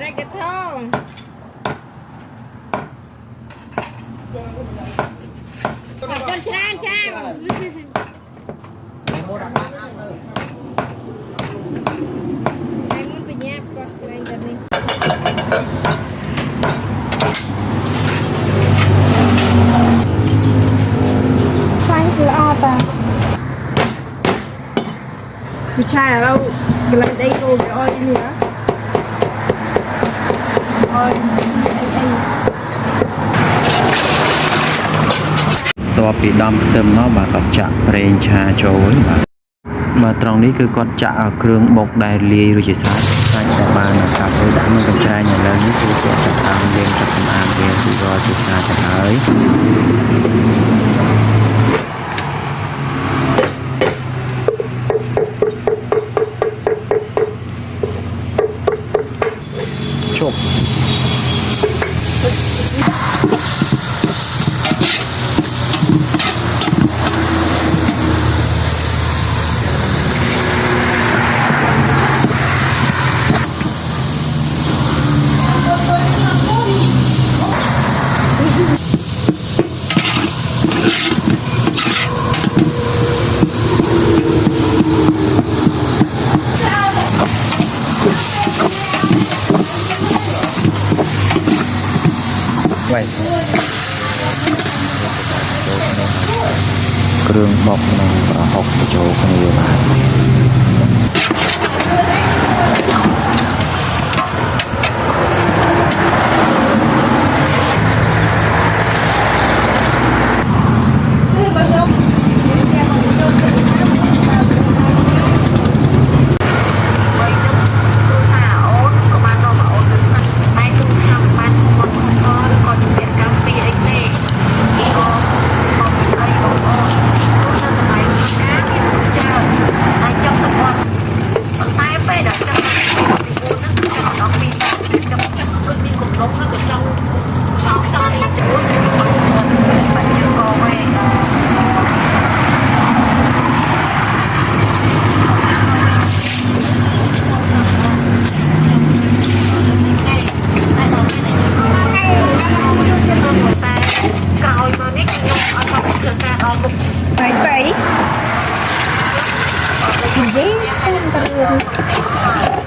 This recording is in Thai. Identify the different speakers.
Speaker 1: reggaeton ขอบคุณช้างช้างไอ้มันไปแยบก่อนอะไรกันนี่ไฟคืออาตาผู้ชายเรากำลังได้ดูเดี๋ยวอ้อยเหนืออ้อย
Speaker 2: ตัวปีดำเติมเนาะบ่กับจะเปรนชาโจยบ่ตรงนี้คือก็จะเอาเครื่องบกได้ลีหรือจะใช้แต่บ้านนะครับโดยดั้งมันกับชายอย่างแล้วนี่คือตัวจะทำเรียนกับสมานเรียนที่รอจะใช้จะหายจบไว้เครื่องบอกน้องประหกประโจกันอยู่บ้าน
Speaker 1: ไปจริงๆคุณตะลึง